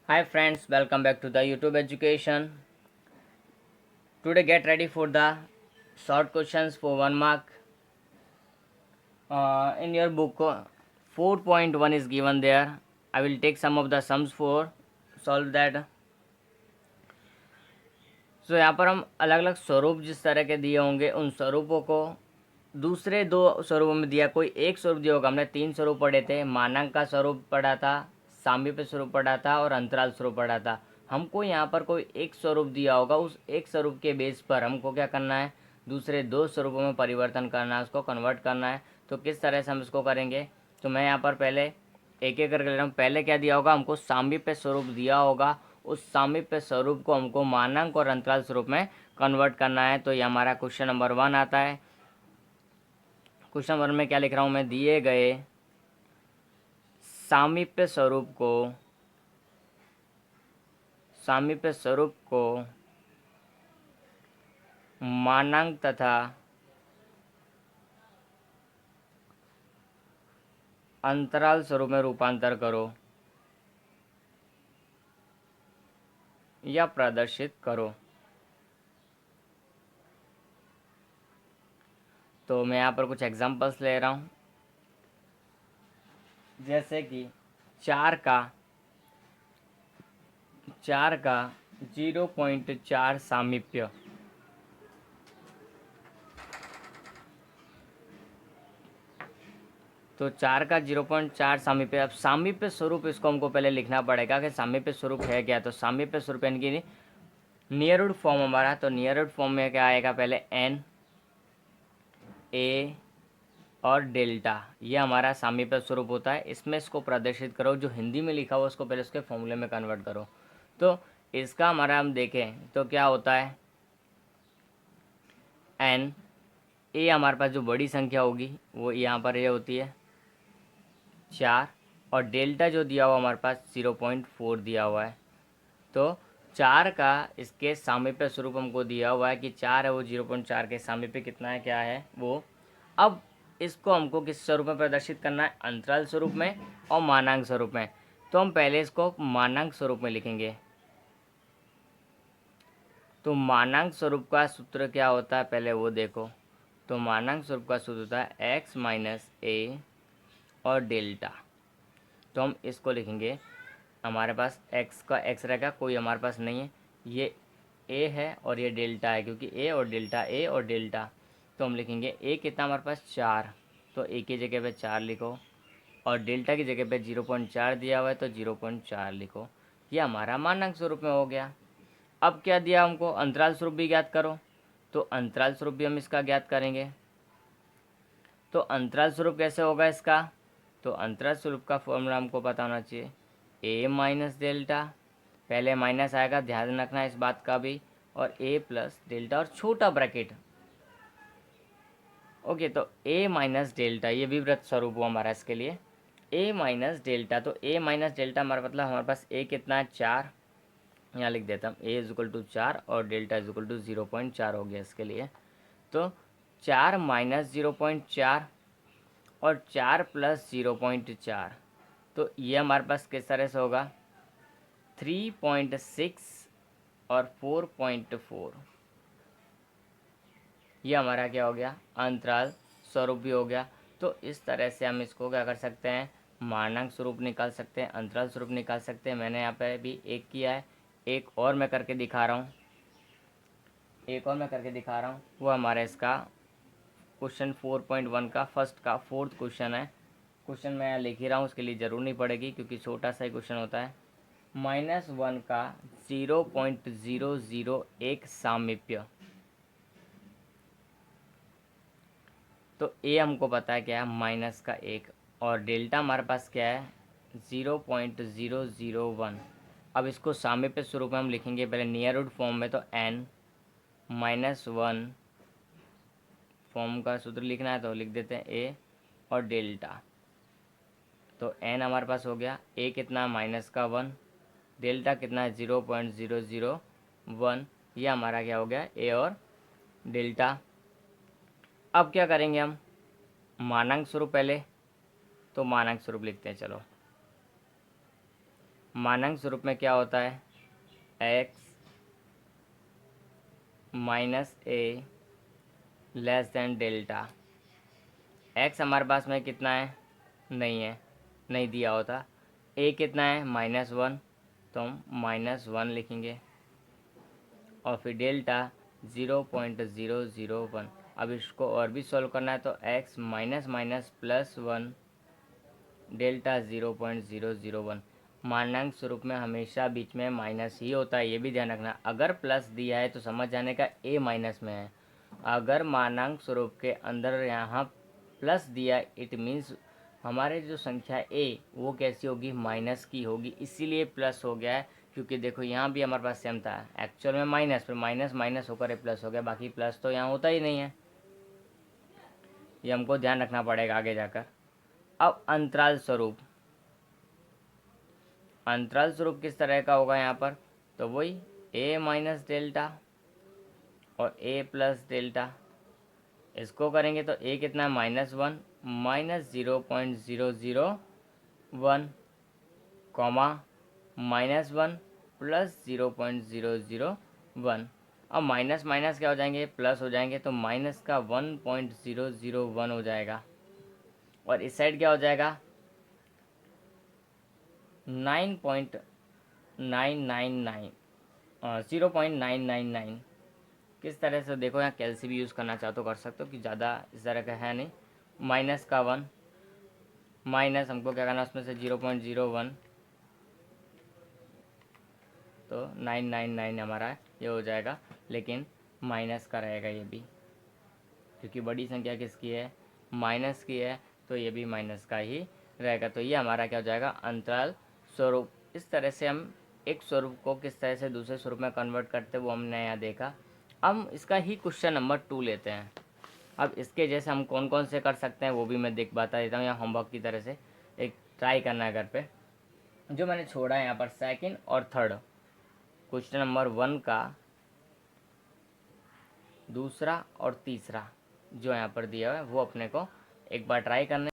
Hi friends, welcome back to the YouTube education. Today get ready for the short questions for 1 mark. In your book 4.1 is given there. I will take some of the sums for solve that. So यहाँ पर हम अलग अलग स्वरूप जिस तरह के दिए होंगे उन स्वरूपों को दूसरे दो स्वरूपों में दिया। कोई एक स्वरूप दिया होगा। हमने 3 स्वरूप पढ़े थे। मानांक का स्वरूप पढ़ा था, सामीप्य स्वरूप पढ़ा था और अंतराल स्वरूप पढ़ा था। हमको यहाँ पर कोई एक स्वरूप दिया होगा, उस एक स्वरूप के बेस पर हमको क्या करना है, दूसरे दो स्वरूपों में परिवर्तन करना है, उसको कन्वर्ट करना है। तो किस तरह से हम इसको करेंगे, तो मैं यहाँ पर पहले एक एक करके ले रहा हूँ। पहले क्या दिया होगा, हमको सामीप्य स्वरूप दिया होगा, उस सामीप्य स्वरूप को हमको मानांक और अंतराल स्वरूप में कन्वर्ट करना है। तो ये हमारा क्वेश्चन नंबर 1 आता है। क्वेश्चन नंबर में क्या लिख रहा हूँ मैं, दिए गए सामीप्य स्वरूप को मानांक तथा अंतराल स्वरूप में रूपांतर करो या प्रदर्शित करो। तो मैं यहाँ पर कुछ एग्जांपल्स ले रहा हूँ, जैसे कि 4 का 0.4 सामीप्य। तो 4 का 0.4 सामीप्य। अब सामीप्य स्वरूप इसको हमको पहले लिखना पड़ेगा कि सामीप्य स्वरूप है क्या। तो सामीप्य स्वरूप यानी कि नियरहुड फॉर्म हमारा, तो नियरहुड फॉर्म में क्या आएगा, पहले एन, ए और डेल्टा, ये हमारा सामीप्य स्वरूप होता है। इसमें इसको प्रदर्शित करो, जो हिंदी में लिखा हुआ उसको पहले उसके फॉर्मूले में कन्वर्ट करो। तो इसका हमारा हम देखें तो क्या होता है, एन, ए हमारे पास जो बड़ी संख्या होगी वो यहाँ पर ये होती है 4, और डेल्टा जो दिया हुआ हमारे पास 0.4 दिया हुआ है। तो 4 का इसके सामीप्य स्वरूप हमको दिया हुआ है कि 4 है, वो 0.4 के सामीप्य कितना है, क्या है वो। अब इसको हमको किस स्वरूप में प्रदर्शित करना है, अंतराल स्वरूप में और मानांक स्वरूप में। तो हम पहले इसको मानांक स्वरूप में लिखेंगे। तो मानांक स्वरूप का सूत्र क्या होता है, पहले वो देखो। तो मानांक स्वरूप का सूत्र होता है एक्स माइनस ए और डेल्टा। तो हम इसको लिखेंगे, हमारे पास एक्स का एक्स रहेगा, कोई हमारे पास नहीं है, ये ए है और ये डेल्टा है, क्योंकि ए और डेल्टा, ए और डेल्टा। तो हम लिखेंगे ए कितना हमारे पास 4, तो ए की जगह पे 4 लिखो, और डेल्टा की जगह पे 0.4 दिया हुआ है तो 0.4 लिखो। ये हमारा मानांक स्वरूप में हो गया। अब क्या दिया हमको, अंतराल स्वरूप भी ज्ञात करो। तो अंतराल स्वरूप भी हम इसका ज्ञात करेंगे। तो अंतराल स्वरूप कैसे होगा इसका, तो अंतराल स्वरूप का फॉर्मूला हमको पता होना चाहिए, ए माइनस डेल्टा, पहले माइनस आएगा, ध्यान रखना इस बात का भी, और ए प्लस डेल्टा और छोटा ब्रैकेट। ओके, तो ए माइनस डेल्टा, ये विवृत स्वरूप हुआ हमारा इसके लिए, ए माइनस डेल्टा। तो ए माइनस डेल्टा हमारा मतलब हमारे पास ए कितना है 4, यहाँ लिख देता हूँ, ए इज इक्वल टू 4 और डेल्टा इज इक्वल टू 0.4 हो गया इसके लिए। तो 4 माइनस 0.4 और 4 प्लस 0.4, तो ये हमारे पास किस तरह से होगा, 3.6 और 4.4। ये हमारा क्या हो गया, अंतराल स्वरूप भी हो गया। तो इस तरह से हम इसको क्या कर सकते हैं, मानांक स्वरूप निकाल सकते हैं, अंतराल स्वरूप निकाल सकते हैं। मैंने यहाँ पे भी एक किया है, एक और मैं करके दिखा रहा हूँ, वो हमारा इसका क्वेश्चन 4.1 का फर्स्ट का फोर्थ क्वेश्चन है। क्वेश्चन मैं यहाँ लिख ही रहा हूँ, उसके लिए ज़रूर नहीं पड़ेगी क्योंकि छोटा सा ही क्वेश्चन होता है। -1 का 0.001 सामीप्य। तो ए हमको पता है क्या है, माइनस का 1, और डेल्टा हमारे पास क्या है 0.001। अब इसको सामीप्य स्वरूप में हम लिखेंगे पहले नियरहुड फॉर्म में, तो n -1 फॉर्म का सूत्र लिखना है तो लिख देते हैं ए और डेल्टा। तो n हमारे पास हो गया, ए कितना माइनस का 1, डेल्टा कितना है 0.001। ये हमारा क्या हो गया, ए और डेल्टा। अब क्या करेंगे हम, मानांक स्वरूप पहले, तो मानांक स्वरूप लिखते हैं। चलो, मानांक स्वरूप में क्या होता है, x माइनस ए लेस देन डेल्टा। x हमारे पास में कितना है, नहीं है, नहीं दिया होता। a कितना है, -1, तो हम -1 लिखेंगे। और फिर डेल्टा 0.001। अब इसको और भी सॉल्व करना है तो x minus minus plus 1 delta 0.001। मानांक स्वरूप में हमेशा बीच में माइनस ही होता है, ये भी ध्यान रखना। अगर प्लस दिया है तो समझ जाने का a माइनस में है। अगर मानांक स्वरूप के अंदर यहाँ प्लस दिया, इट मीन्स हमारे जो संख्या a वो कैसी होगी, माइनस की होगी, इसीलिए प्लस हो गया है। क्योंकि देखो यहाँ भी हमारे पास सेम था, एक्चुअल में माइनस, फिर माइनस माइनस होकर प्लस हो गया, बाकी प्लस तो यहाँ होता ही नहीं है। ये हमको ध्यान रखना पड़ेगा आगे जाकर। अब अंतराल स्वरूप, अंतराल स्वरूप किस तरह का होगा यहाँ पर, तो वही a माइनस डेल्टा और a प्लस डेल्टा। इसको करेंगे तो a कितना है, -1 -0.001 कॉमा -1 प्लस 0.001। अब माइनस माइनस क्या हो जाएंगे, प्लस हो जाएंगे, तो माइनस का 1.001 हो जाएगा। और इस साइड क्या हो जाएगा, 9.999 0.999। किस तरह से देखो, यहाँ कैलसी भी यूज़ करना चाहो तो कर सकते हो, कि ज़्यादा इस तरह का है नहीं। माइनस का 1 माइनस हमको क्या करना है, उसमें से 0.01, तो 999 हमारा ये हो जाएगा। लेकिन माइनस का रहेगा ये भी, क्योंकि बड़ी संख्या किसकी है, माइनस की है, तो ये भी माइनस का ही रहेगा। तो ये हमारा क्या हो जाएगा, अंतराल स्वरूप। इस तरह से हम एक स्वरूप को किस तरह से दूसरे स्वरूप में कन्वर्ट करते हैं वो हमने यहाँ देखा। अब इसका ही क्वेश्चन नंबर 2 लेते हैं। अब इसके जैसे हम कौन कौन से कर सकते हैं वो भी मैं बता देता हूँ, यहाँ होमवर्क की तरह से एक ट्राई करना है घर पे। जो मैंने छोड़ा है यहाँ पर सेकंड और थर्ड, क्वेश्चन नंबर 1 का दूसरा और तीसरा जो यहाँ पर दिया हुआ है वो अपने को एक बार ट्राई करने